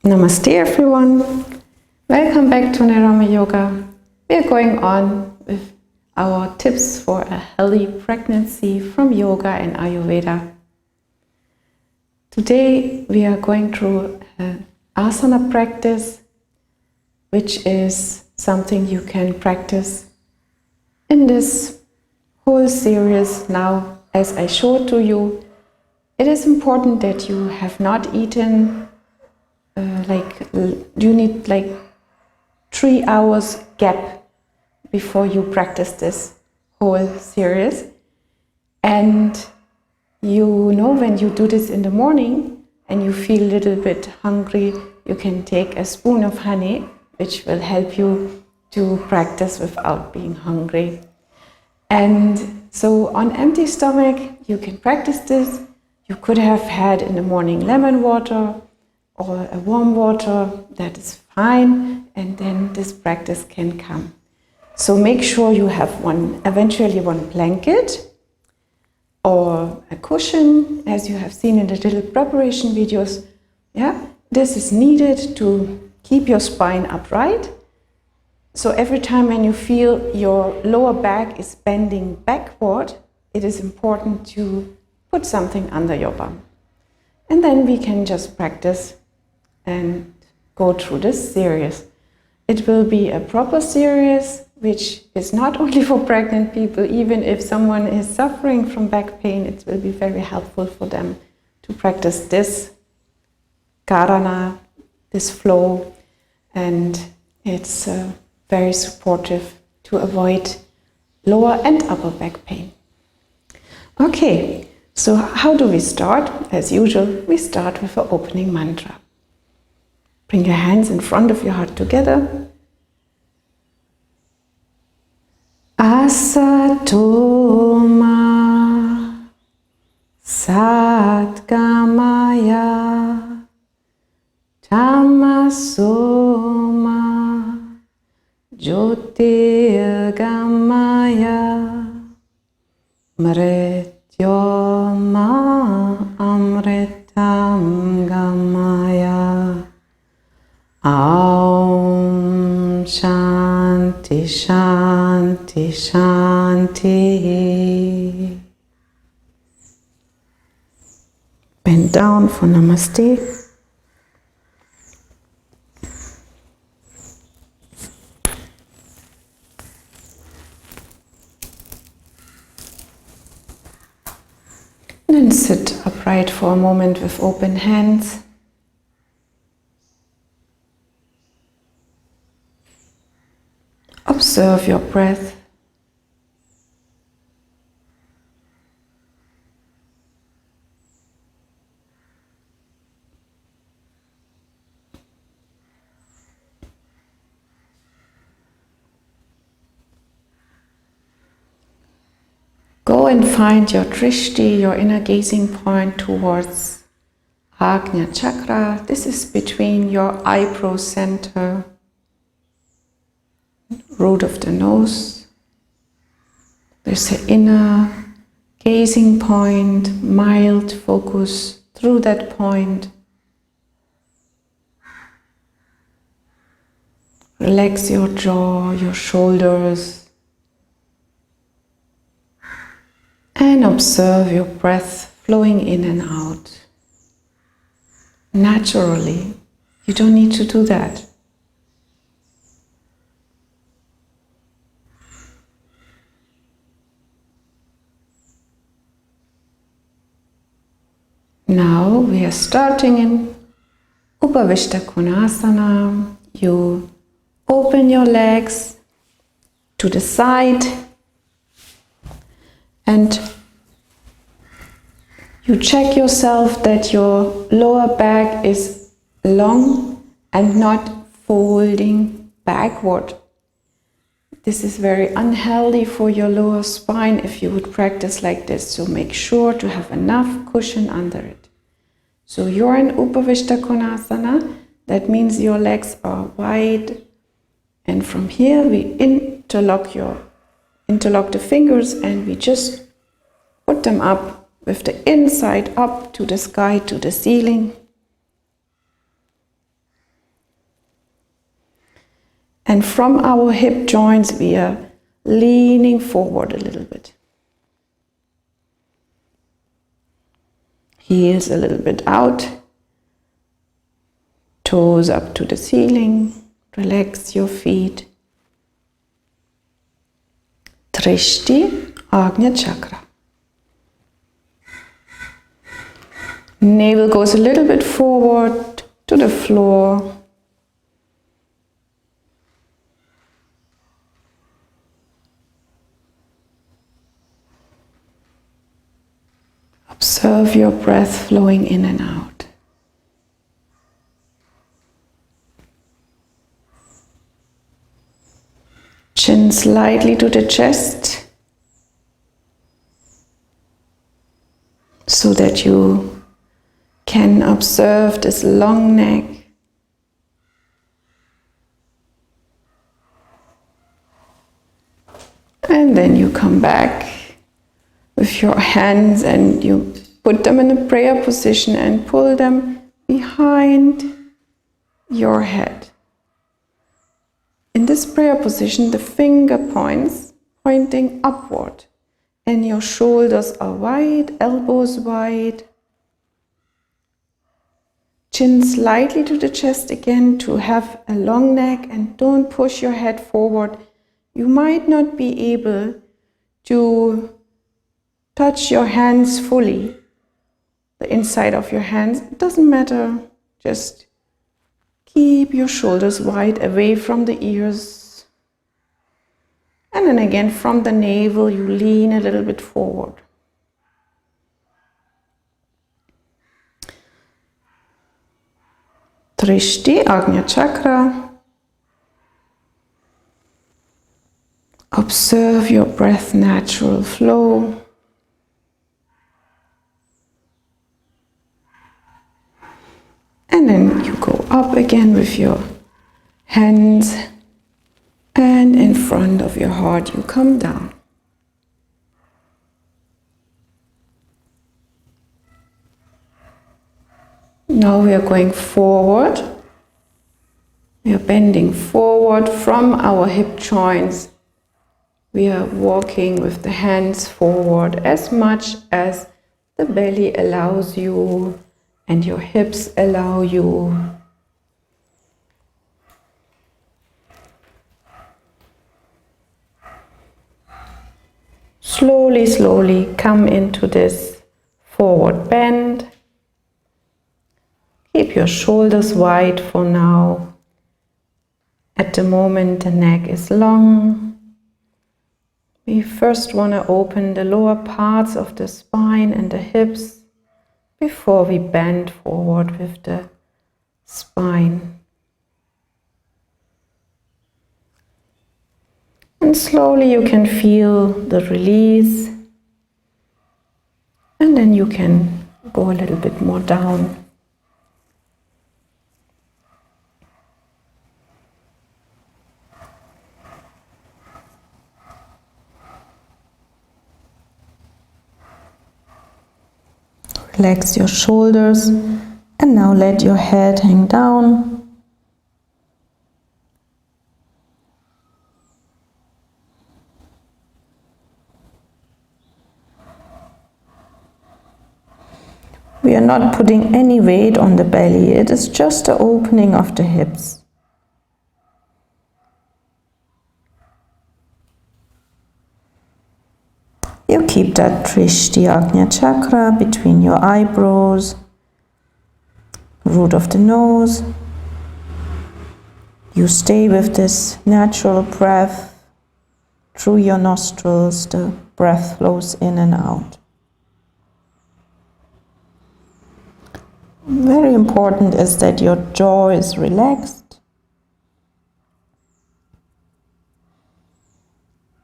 Namaste everyone, welcome back to Niramaya Yoga. We are going on with our tips for a healthy pregnancy from yoga and Ayurveda. Today we are going through an asana practice, which is something you can practice in this whole series now. As I showed to you, it is important that you have not eaten you need 3 hours gap before you practice this whole series. And you know, when you do this in the morning and you feel a little bit hungry, you can take a spoon of honey, which will help you to practice without being hungry. And so on empty stomach, you can practice this. You could have had in the morning lemon water or a warm water, that is fine, and then this practice can come. So make sure you have eventually one blanket or a cushion, as you have seen in the little preparation videos. Yeah, this is needed to keep your spine upright. So every time when you feel your lower back is bending backward, it is important to put something under your bum. And then we can just practice and go through this series. It will be a proper series, which is not only for pregnant people. Even if someone is suffering from back pain, it will be very helpful for them to practice this karana, this flow, and it's very supportive to avoid lower and upper back pain. Okay, so how do we start? As usual, we start with an opening mantra. Bring your hands in front of your heart together. Asatoma Satgamaya Tamasoma Jyotirgamaya Mrityoma Amritam Gamaya. Aum Shanti Shanti Shanti. Bend down for Namaste. And then sit upright for a moment with open hands. Observe your breath. Go and find your drishti, your inner gazing point, towards Ajna chakra. This is between your eyebrow center, root of the nose. There's an inner gazing point, mild focus through that point. Relax your jaw, your shoulders, and observe your breath flowing in and out. Naturally, you don't need to do that. Now we are starting in Upavishta Konasana. You open your legs to the side and you check yourself that your lower back is long and not folding backward. This is very unhealthy for your lower spine if you would practice like this, so make sure to have enough cushion under it. So you're in Upavishta Konasana, that means your legs are wide, and from here we interlock the fingers and we just put them up with the inside up to the sky, to the ceiling. And from our hip joints, we are leaning forward a little bit. Heels a little bit out. Toes up to the ceiling. Relax your feet. Drishti, Ajna Chakra. Navel goes a little bit forward to the floor. Observe your breath flowing in and out. Chin slightly to the chest so that you can observe this long neck. And then you come back with your hands and you put them in a prayer position and pull them behind your head. In this prayer position, the finger points pointing upward and your shoulders are wide, elbows wide. Chin slightly to the chest again to have a long neck, and don't push your head forward. You might not be able to touch your hands fully, the inside of your hands. It doesn't matter, just keep your shoulders wide away from the ears. And then again from the navel you lean a little bit forward. Drishti, Ajna Chakra. Observe your breath natural flow. And then you go up again with your hands, and in front of your heart you come down. Now we are going forward. We are bending forward from our hip joints. We are walking with the hands forward as much as the belly allows you and your hips allow you. Slowly, slowly come into this forward bend. Keep your shoulders wide for now. At the moment the neck is long. We first want to open the lower parts of the spine and the hips before we bend forward with the spine. And slowly you can feel the release, and then you can go a little bit more down. Relax your shoulders and now let your head hang down. We are not putting any weight on the belly, it is just the opening of the hips. You keep that Drishti Ajna Chakra between your eyebrows, root of the nose. You stay with this natural breath through your nostrils. The breath flows in and out. Very important is that your jaw is relaxed.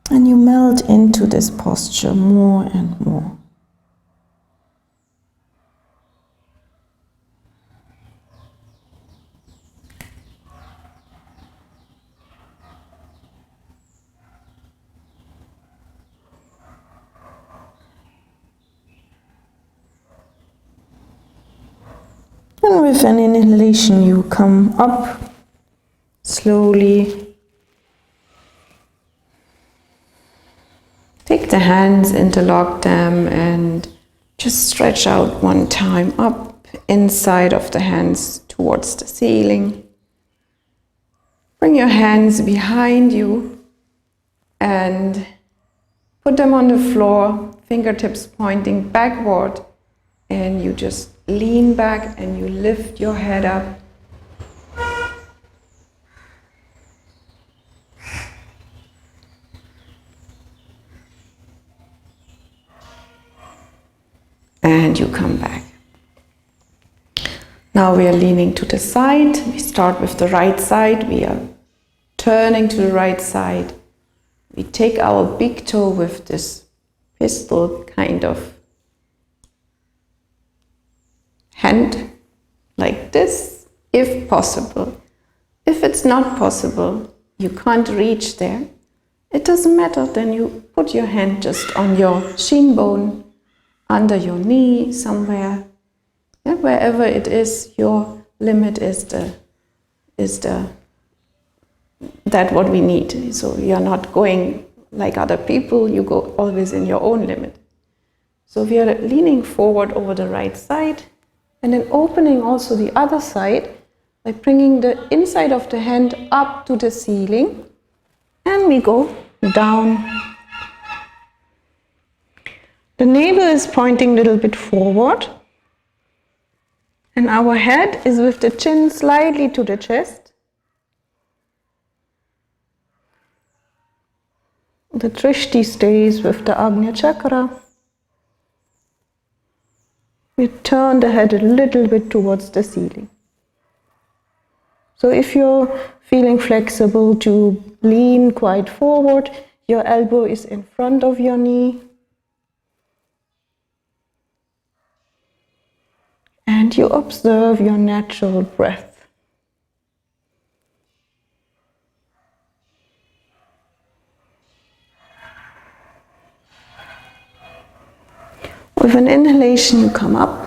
And you melt into this posture more and more. And with an inhalation you come up slowly Take the hands, interlock them, and just stretch out one time up inside of the hands towards the ceiling. Bring your hands behind you and put them on the floor, fingertips pointing backward, and you just lean back and you lift your head up. And you come back. Now we are leaning to the side. We start with the right side. We are turning to the right side. We take our big toe with this pistol kind of hand, like this, if possible. If it's not possible, you can't reach there, it doesn't matter. Then you put your hand just on your shin bone, under your knee somewhere, wherever it is. Your limit is that what we need. So you're not going like other people, you go always in your own limit. So we are leaning forward over the right side and then opening also the other side by bringing the inside of the hand up to the ceiling, and we go down. The navel is pointing a little bit forward, and our head is with the chin slightly to the chest. The drishti stays with the Ajna chakra. We turn the head a little bit towards the ceiling. So if you're feeling flexible to lean quite forward, your elbow is in front of your knee. And you observe your natural breath. With an inhalation, you come up.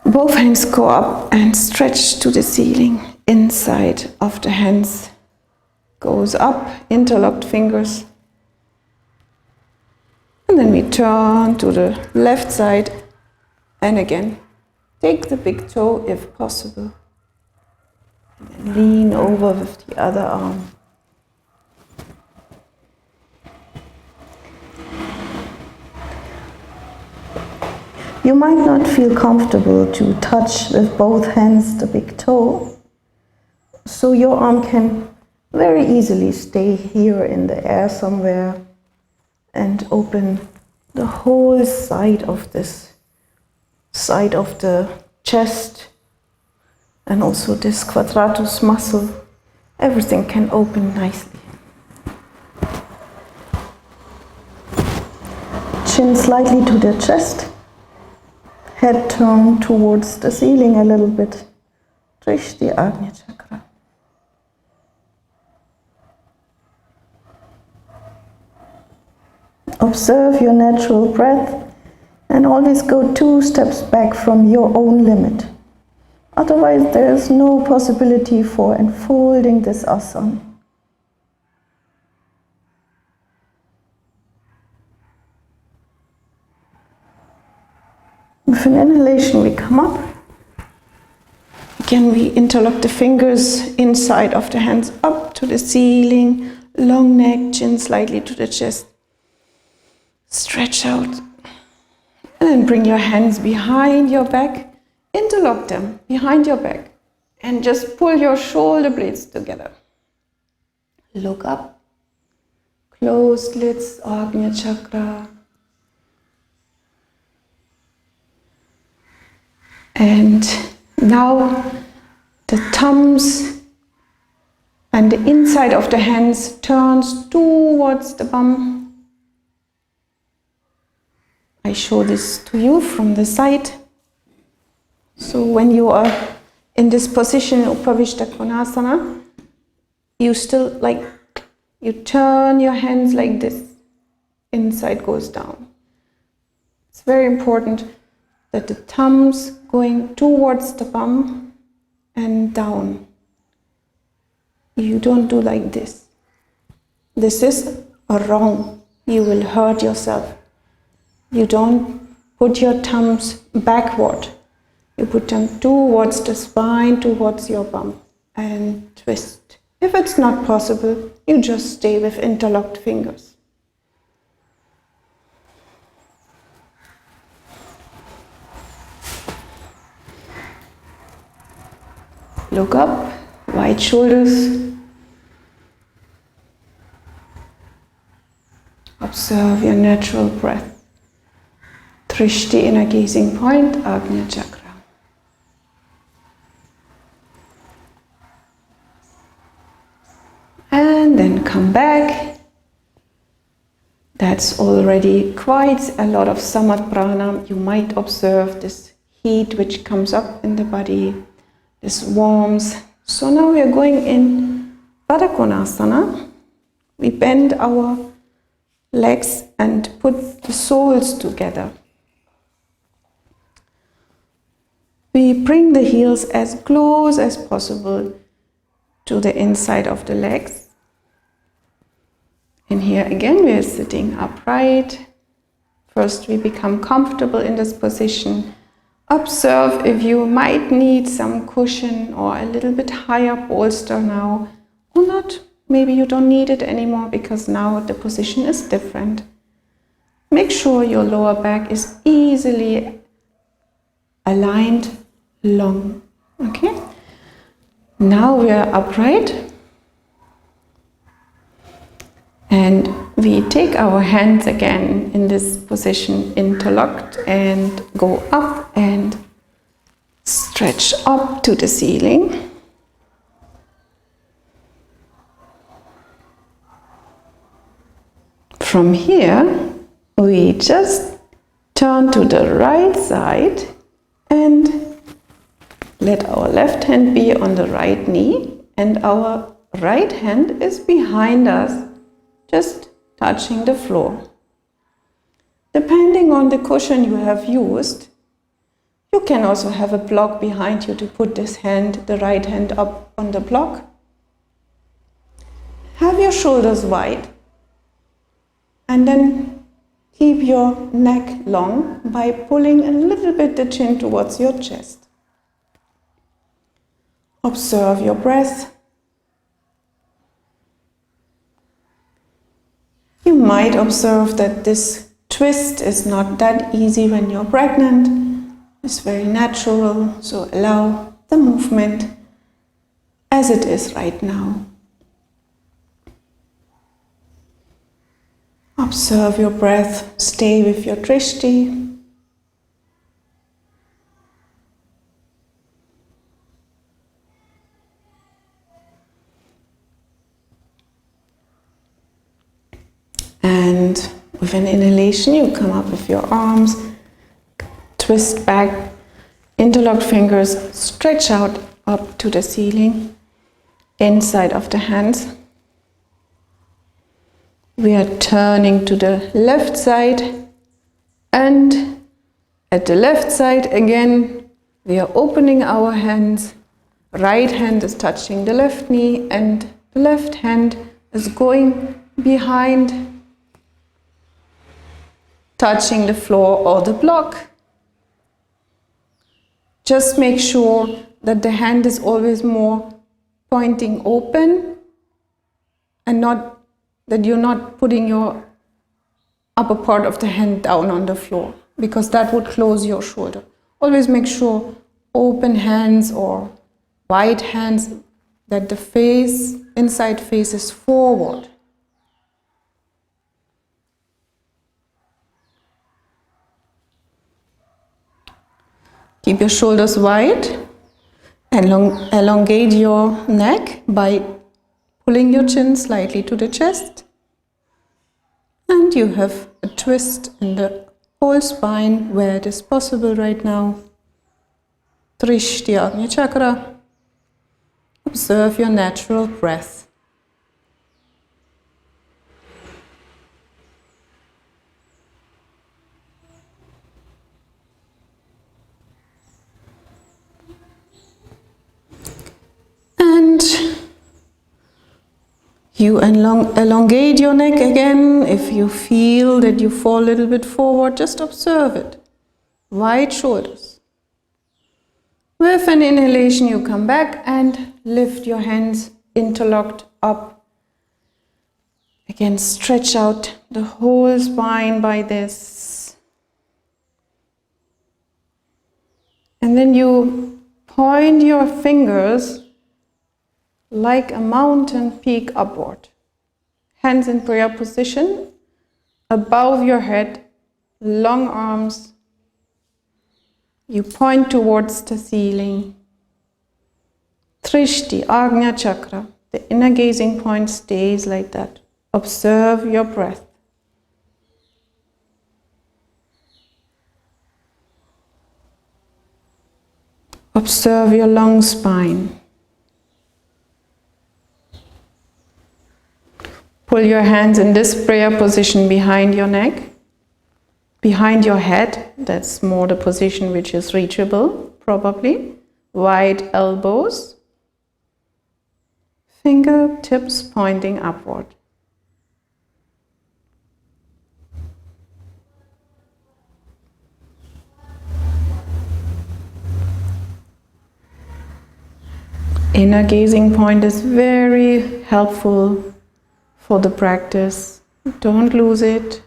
Both hands go up and stretch to the ceiling. Inside of the hands goes up, interlocked fingers. And then we turn to the left side. And again, take the big toe if possible. And then lean over with the other arm. You might not feel comfortable to touch with both hands the big toe, so your arm can very easily stay here in the air somewhere and open the whole side of this side of the chest, and also this quadratus muscle. Everything can open nicely. Chin slightly to the chest, head turned towards the ceiling a little bit. Drishti Ajna chakra. Observe your natural breath. And always go 2 steps back from your own limit. Otherwise, there is no possibility for unfolding this asana. With an inhalation, we come up. Again, we interlock the fingers inside of the hands up to the ceiling. Long neck, chin slightly to the chest. Stretch out. And then bring your hands behind your back, interlock them behind your back, and just pull your shoulder blades together. Look up, closed lids, Ajna chakra. And now the thumbs and the inside of the hands turns towards the bum. I show this to you from the side. So when you are in this position, Upavishta Konasana, you still you turn your hands like this. Inside goes down. It's very important that the thumbs going towards the bum and down. You don't do like this. This is wrong. you will hurt yourself. You don't put your thumbs backward. You put them towards the spine, towards your bum, and twist. If it's not possible, you just stay with interlocked fingers. Look up, wide shoulders. Observe your natural breath. Drishti, inner gazing point, Agnya chakra. And then come back. That's already quite a lot of samat prana. You might observe this heat which comes up in the body, this warmth. So now we are going in Baddha Konasana. We bend our legs and put the soles together. We bring the heels as close as possible to the inside of the legs. And here again we are sitting upright. First we become comfortable in this position. Observe if you might need some cushion or a little bit higher bolster now or not. Maybe you don't need it anymore because now the position is different. Make sure your lower back is easily aligned, long. Okay? Now we are upright. And we take our hands again in this position interlocked and go up and stretch up to the ceiling. From here, we just turn to the right side and let our left hand be on the right knee and our right hand is behind us, just touching the floor. Depending on the cushion you have used, you can also have a block behind you to put this hand, the right hand, up on the block. Have your shoulders wide and then keep your neck long by pulling a little bit the chin towards your chest. Observe your breath. You might observe that this twist is not that easy when you're pregnant. It's very natural, so allow the movement as it is right now. Observe your breath, stay with your drishti. And with an inhalation, you come up with your arms, twist back, interlocked fingers, stretch out up to the ceiling, inside of the hands. We are turning to the left side, and at the left side again, we are opening our hands. Right hand is touching the left knee, and the left hand is going behind, touching the floor or the block. Just make sure that the hand is always more pointing open and not that you're not putting your upper part of the hand down on the floor, because that would close your shoulder. Always make sure open hands or wide hands, that the face, inside face is forward. Keep your shoulders wide, elongate your neck by pulling your chin slightly to the chest, and you have a twist in the whole spine where it is possible right now. Drishti Agnya chakra. Observe your natural breath. And You elongate your neck again. If you feel that you fall a little bit forward, just observe it. Wide shoulders. With an inhalation, you come back and lift your hands interlocked up. Again, stretch out the whole spine by this. And then you point your fingers like a mountain peak upward. Hands in prayer position, above your head, long arms. You point towards the ceiling. Trishti, Agnya Chakra, the inner gazing point stays like that. Observe your breath. Observe your long spine. Pull your hands in this prayer position behind your neck, behind your head. That's more the position which is reachable, probably. Wide elbows. Fingertips pointing upward. Inner gazing point is very helpful for the practice. Don't lose it.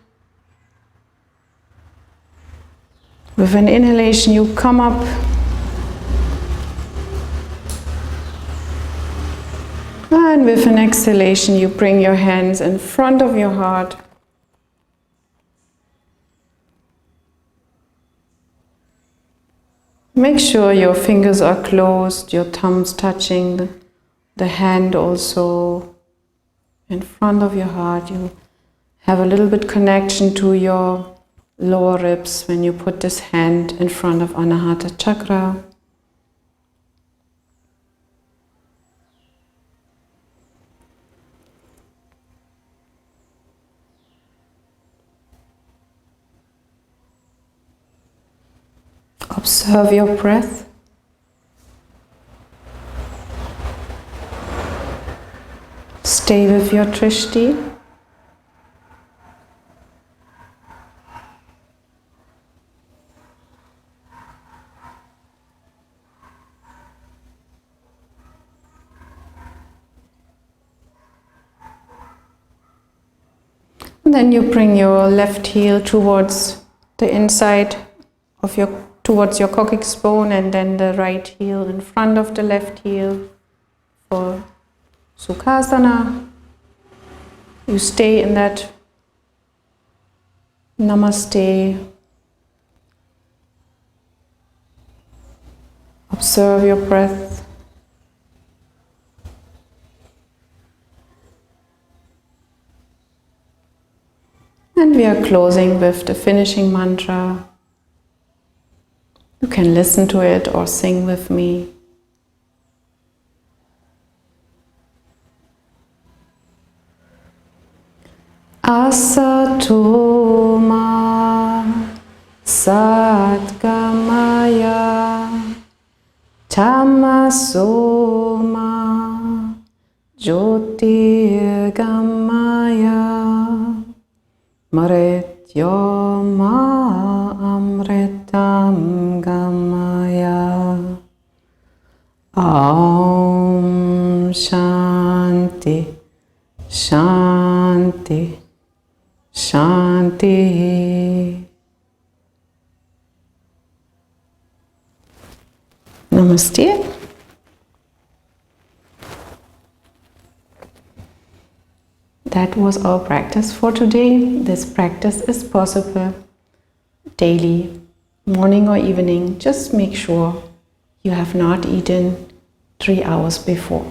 With an inhalation, you come up. And with an exhalation, you bring your hands in front of your heart. Make sure your fingers are closed, your thumbs touching the hand also. In front of your heart, you have a little bit connection to your lower ribs when you put this hand in front of Anahata Chakra. Observe your breath. Stay with your Trishti. And then you bring your left heel towards the inside of towards your coccyx bone, and then the right heel in front of the left heel for Sukhasana. You stay in that Namaste. Observe your breath. And we are closing with the finishing mantra. You can listen to it or sing with me. Asato ma satgamaya tamaso ma jyotirgamaya mrityo ma amritam gamaya. Om Shanti Shanti Shanti. Namaste. That was our practice for today. This practice is possible daily, morning or evening. Just make sure you have not eaten 3 hours before.